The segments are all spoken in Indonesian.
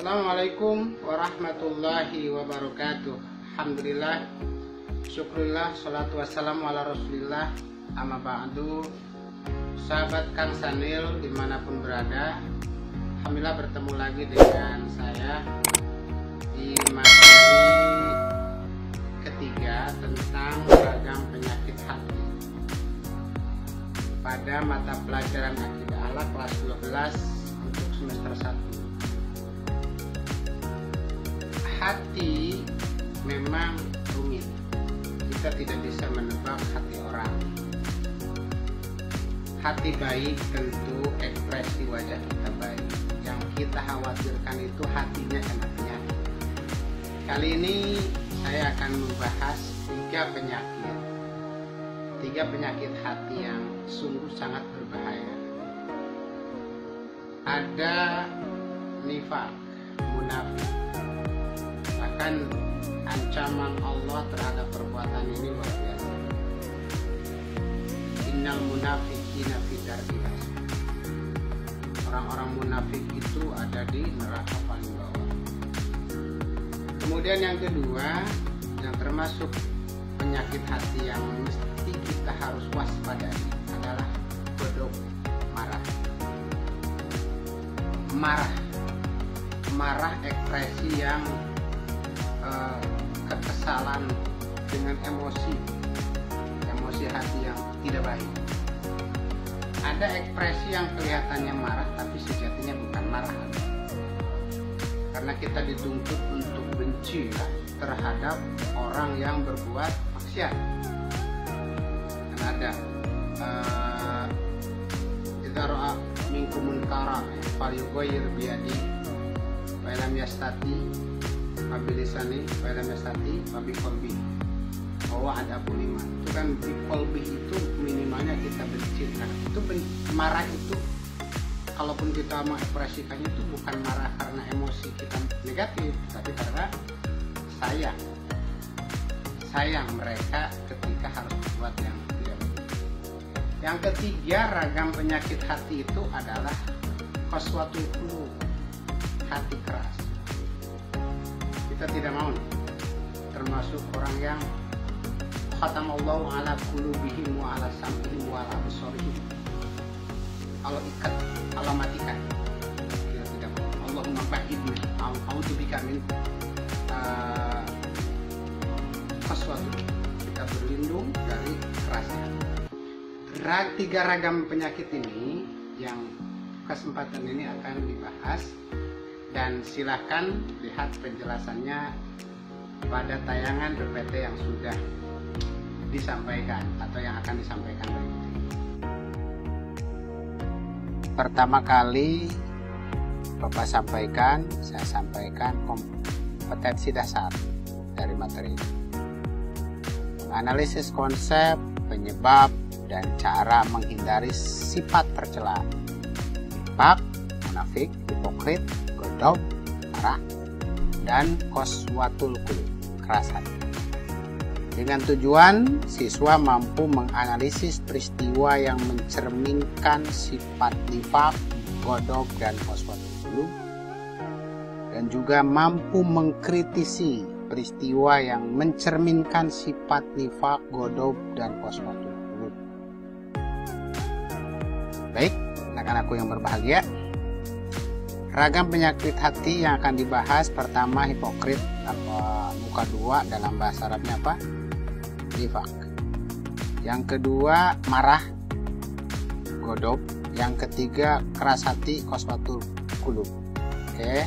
Assalamualaikum warahmatullahi wabarakatuh. Alhamdulillah, syukurillah, salatu wassalamu ala rasulillah. Amma ba'du. Sahabat Kang Sanil dimanapun berada, alhamdulillah bertemu lagi dengan saya di materi ketiga tentang ragam penyakit hati pada mata pelajaran akidah akhlak kelas 12 untuk semester 1. Hati memang rumit, kita tidak bisa menebak hati orang. Hati baik tentu ekspresi wajah kita baik. Yang kita khawatirkan itu hatinya kena penyakit. Kali ini saya akan membahas tiga penyakit hati yang sungguh sangat berbahaya. Ada nifaq, munafik. Bahkan ancaman Allah terhadap perbuatan ini luar biasa. Innal munafiqina fi darkil asfal. Orang-orang munafik itu ada di neraka paling bawah. Kemudian yang kedua, yang termasuk penyakit hati yang mesti kita harus waspadai adalah godok, marah ekspresi yang kekesalan dengan emosi hati yang tidak baik. Ada ekspresi yang kelihatannya marah tapi sejatinya bukan marah, karena kita dituntut untuk benci terhadap orang yang berbuat maksiat. Dan ada idza ra'a minkum munkara falyughayyir biyadi wa lam yastati abilisani wa lam yastati bi qalbi. Bahwa ada iman. Itu kan di qalbi itu minimalnya kita benci. Nah, itu marah itu kalaupun kita mengekspresikannya itu bukan marah karena emosi kita negatif, tapi karena sayang mereka ketika harus berbuat yang tidak baik. Yang ketiga, ragam penyakit hati itu adalah qaswatul qulub, hati keras. Kita tidak mau termasuk orang yang khatamallahu ala qulubihim wa ala sam'ihim wa ala absarihim. Allah ikat, Allah matikan. Kita tidak mau. Allahumma ba'idna a'udzubika min qaswatul. Kita berlindung dari kerasnya. Tiga ragam penyakit ini yang kesempatan ini akan dibahas, dan silahkan lihat penjelasannya pada tayangan PPT yang sudah disampaikan atau yang akan disampaikan berikut ini. Pertama kali saya sampaikan kompetensi dasar dari materi ini, menganalisis konsep, penyebab, dan cara menghindari sifat tercela, nifaq, munafik, hipokrit, godok, marah, dan qaswatul qulub, keras hati. Dengan tujuan siswa mampu menganalisis peristiwa yang mencerminkan sifat nifaq, godok, dan qaswatul qulub, dan juga mampu mengkritisi peristiwa yang mencerminkan sifat nifaq, godok, dan qaswatul qulub. Baik, anak-anakku yang berbahagia, ragam penyakit hati yang akan dibahas, pertama hipokrit, muka dua, dalam bahasa Arabnya apa? Nifaq. Yang kedua marah, godok. Yang ketiga keras hati, qaswatul qulub. Oke,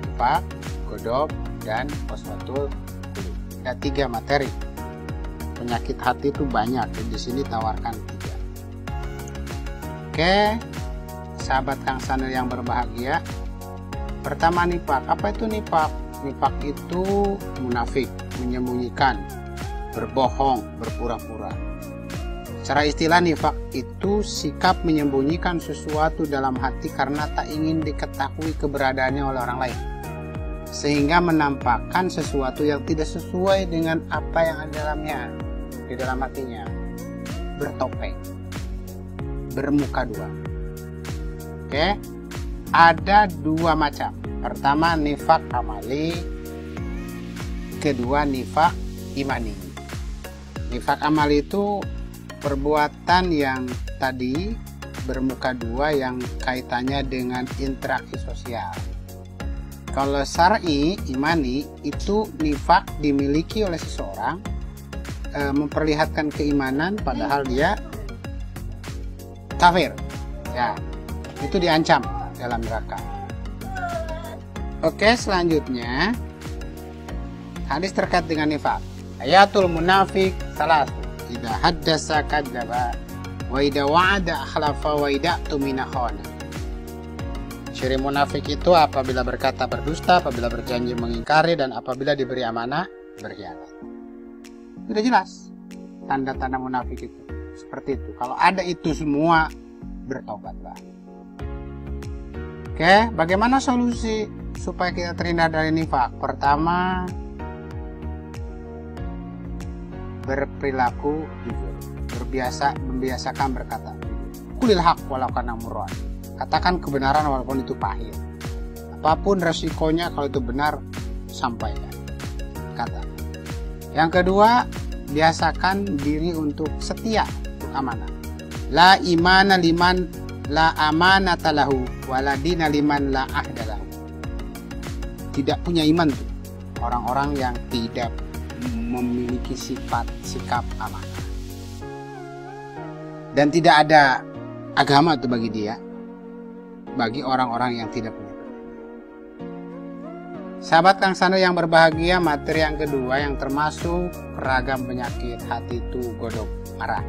nifaq, godok, dan qaswatul qulub. Ada 3 materi. Penyakit hati itu banyak, di sini tawarkan 3. Oke, sahabat Kang Sanil yang berbahagia. Pertama nifaq. Apa itu nifaq? Nifaq itu munafik, menyembunyikan, berbohong, berpura-pura. Secara istilah nifaq itu sikap menyembunyikan sesuatu dalam hati karena tak ingin diketahui keberadaannya oleh orang lain, sehingga menampakkan sesuatu yang tidak sesuai dengan apa yang ada di dalam hatinya. Bertopeng, bermuka dua. Oke, ada 2 macam. Pertama nifak amali, kedua nifak imani. Nifak amali itu perbuatan yang tadi bermuka dua yang kaitannya dengan interaksi sosial. Kalau syar'i imani itu nifak dimiliki oleh seseorang, memperlihatkan keimanan padahal dia kafir, ya itu diancam dalam neraka. Oke, selanjutnya hadis terkait dengan nifak. Ayatul munafik salas, idza haddasa kadzdzaba wa idza wa'ada akhlafa wa idza tumina khana. Ciri munafik itu apabila berkata berdusta, apabila berjanji mengingkari, dan apabila diberi amanah berkhianat. Sudah jelas tanda-tanda munafik itu seperti itu. Kalau ada itu semua, bertobatlah. Oke, bagaimana solusi supaya kita terhindar dari nifak? Pertama, berperilaku jujur, membiasakan berkata kulil haq walau kana murran. Katakan kebenaran walaupun itu pahit. Apapun resikonya, kalau itu benar, sampaikan. Kata. Yang kedua, biasakan diri untuk setia, untuk amanah. La imana liman la amanata lahu wala dina liman la ahda lahu. Tidak punya iman tuh orang-orang yang tidak memiliki sikap amanah. Dan tidak ada agama tuh bagi dia, bagi orang-orang yang tidak punya. Sahabat Kang Sano yang berbahagia, materi yang kedua yang termasuk ragam penyakit hati itu godop, marah.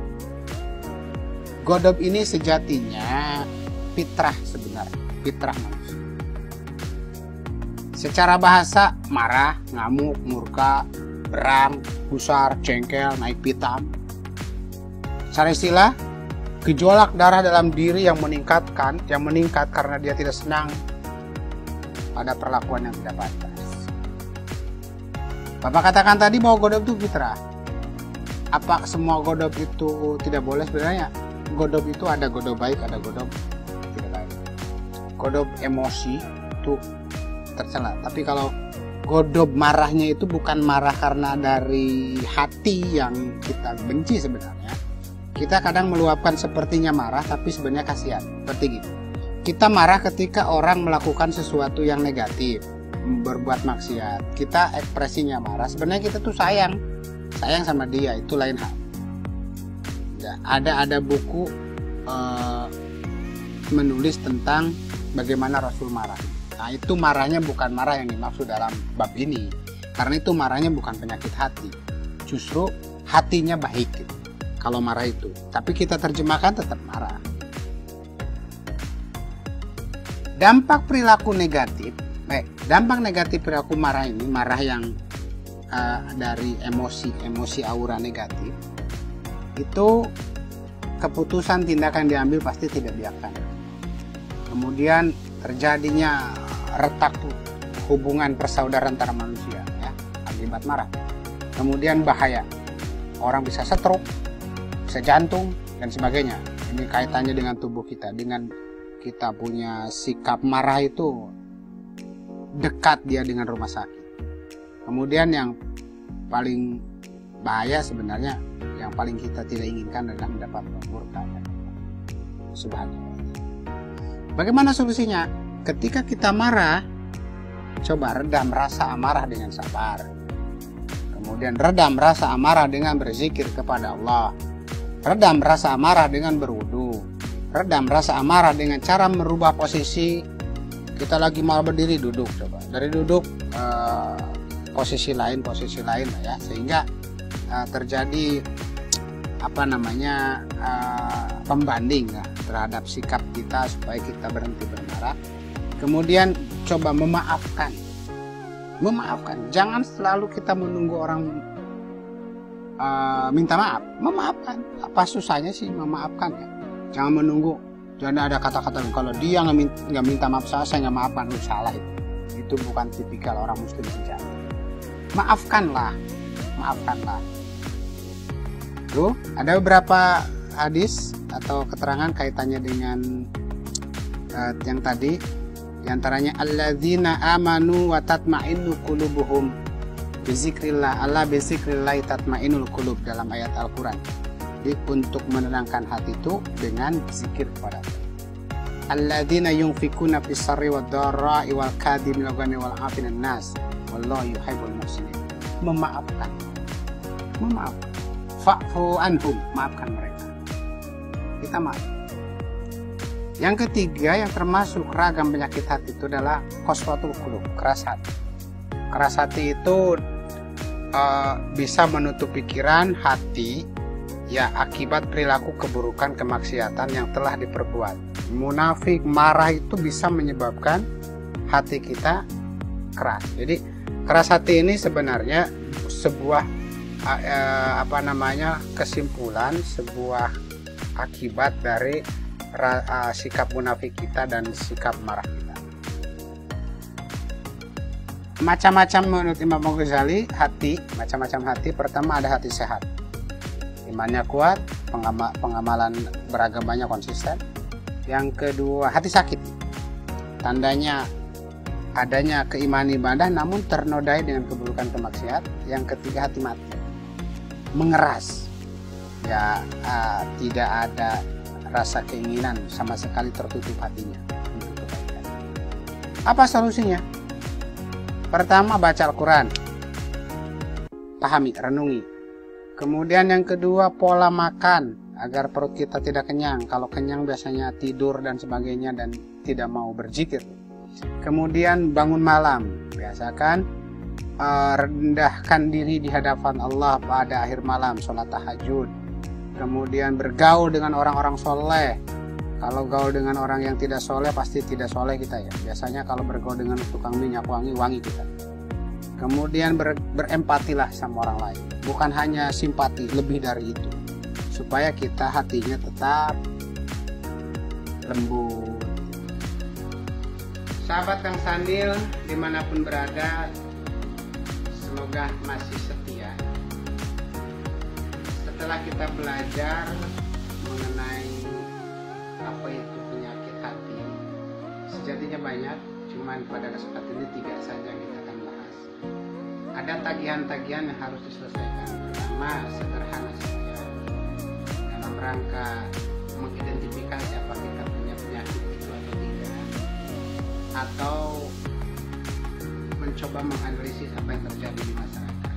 Godop ini sejatinya fitrah sebenarnya, fitrah manusia. Secara bahasa marah, ngamuk, murka, beram, gusar, jengkel, naik pitam. Secara istilah, gejolak darah dalam diri yang meningkat karena dia tidak senang pada perlakuan yang tidak pantas. Bapak katakan tadi bahwa godop itu fitrah. Apa semua godop itu tidak boleh? Sebenarnya godop itu ada godop baik, ada godop tidak baik. Godop emosi itu tercela. Tapi kalau godop marahnya itu bukan marah karena dari hati yang kita benci sebenarnya. Kita kadang meluapkan sepertinya marah, tapi sebenarnya kasihan. Seperti gitu. Kita marah ketika orang melakukan sesuatu yang negatif, berbuat maksiat. Kita ekspresinya marah. Sebenarnya kita tuh sayang sama dia, itu lain hal. Ya, ada buku menulis tentang bagaimana Rasul marah. Nah, itu marahnya bukan marah yang dimaksud dalam bab ini, karena itu marahnya bukan penyakit hati. Justru hatinya baik gitu. Kalau marah itu, tapi kita terjemahkan tetap marah. Dampak perilaku negatif, dampak negatif perilaku marah ini, marah yang dari emosi aura negatif, itu keputusan tindakan diambil pasti tidak bijaksana. Kemudian terjadinya retak hubungan persaudaraan antara manusia, ya, akibat marah. Kemudian bahaya, orang bisa stroke, bisa jantung dan sebagainya. Ini kaitannya dengan tubuh kita, dengan kita punya sikap marah itu dekat dia dengan rumah sakit. Kemudian yang paling bahaya sebenarnya, yang paling kita tidak inginkan adalah mendapat murka. Subhanallah. Bagaimana solusinya? Ketika kita marah, coba redam rasa amarah dengan sabar. Kemudian redam rasa amarah dengan berzikir kepada Allah. Redam rasa amarah dengan berwudu. Redam rasa amarah dengan cara merubah posisi. Kita lagi mau berdiri, duduk, coba dari duduk posisi lain ya, sehingga terjadi pembanding ya, terhadap sikap kita supaya kita berhenti bermarah. Kemudian coba memaafkan. Jangan selalu kita menunggu orang minta maaf. Memaafkan, apa susahnya sih memaafkan ya? Jangan menunggu. Jangan ada kata-kata kalau dia nggak minta maaf saya nggak maafkan, lu salah itu bukan tipikal orang muslim sejati. Maafkanlah. Tuh, ada beberapa hadis atau keterangan kaitannya dengan yang tadi. Di antaranya alladzina amanu wa tatma'innu qulubuhum bizikrillah, ala bizikrillah tatma'innul qulub, dalam ayat Al-Qur'an. Jadi untuk menenangkan hati itu dengan zikir kepada Allah. Alladzina yunfikuna fis sarri wad dharra'i wal kadhimil ghaidhi wal 'afinan nas wallahu yuhibbul muhsinin. Memaafkan. Fa'fu anhum, maafkan mereka. Kita maaf. Yang ketiga yang termasuk ragam penyakit hati itu adalah qaswatul qulub, keras hati. Keras hati itu bisa menutup pikiran hati ya akibat perilaku keburukan kemaksiatan yang telah diperbuat. Munafik, marah itu bisa menyebabkan hati kita keras. Jadi keras hati ini sebenarnya sebuah kesimpulan, sebuah akibat dari sikap munafik kita dan sikap marah kita. Macam-macam menurut Imam Ghazali hati, macam-macam hati. Pertama ada hati sehat, imannya kuat, pengamalan beragamanya konsisten. Yang kedua hati sakit, tandanya adanya keimanan ibadah namun ternodai dengan keburukan kemaksiat. Yang ketiga hati mati, mengeras, ya tidak ada rasa keinginan sama sekali, tertutup hatinya untuk kebaikan. Apa solusinya? Pertama baca Al-Quran, pahami, renungi. Kemudian yang kedua pola makan agar perut kita tidak kenyang. Kalau kenyang biasanya tidur dan sebagainya dan tidak mau berzikir. Kemudian bangun malam, biasakan rendahkan diri di hadapan Allah pada akhir malam, sholat tahajud. Kemudian bergaul dengan orang-orang soleh. Kalau gaul dengan orang yang tidak soleh pasti tidak soleh kita ya. Biasanya kalau bergaul dengan tukang minyak wangi, wangi kita. Kemudian berempatilah sama orang lain, bukan hanya simpati, lebih dari itu, supaya kita hatinya tetap lembut. Sahabat Kang Sandil dimanapun berada, semoga masih setia. Setelah kita belajar mengenai apa itu penyakit hati, sejatinya banyak, cuman pada kesempatan ini 3 saja kita akan bahas. Ada tagihan-tagihan yang harus diselesaikan. Pertama, sederhana saja, dalam rangka mengidentifikasi apakah kita punya penyakit itu atau tidak, atau mencoba menganalisis apa yang terjadi di masyarakat.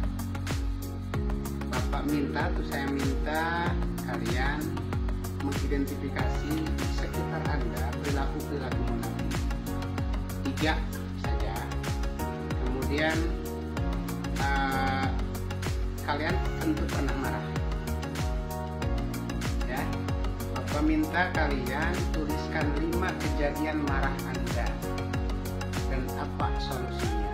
Bapak minta, tuh saya minta kalian mengidentifikasi sekitar Anda perilaku-perilaku munafik. 3 saja. Kemudian kalian tentu pernah marah. Ya, Bapak minta kalian tuliskan 5 kejadian marah Anda dan apa solusinya.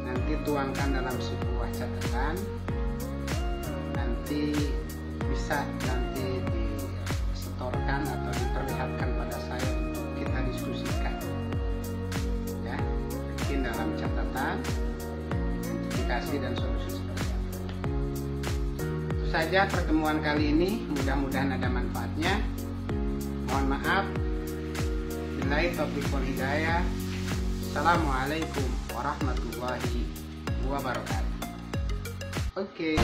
Nanti tuangkan dalam sebuah catatan. Nanti bisa disetorkan atau diperlihatkan pada saya untuk kita diskusikan. Ya, bikin dalam catatan identifikasi dan solusi seperti apa. Itu saja pertemuan kali ini, mudah-mudahan ada manfaatnya. Mohon maaf. Billahi taufiq wal hidayah. Assalamualaikum warahmatullahi wabarakatuh. Oke.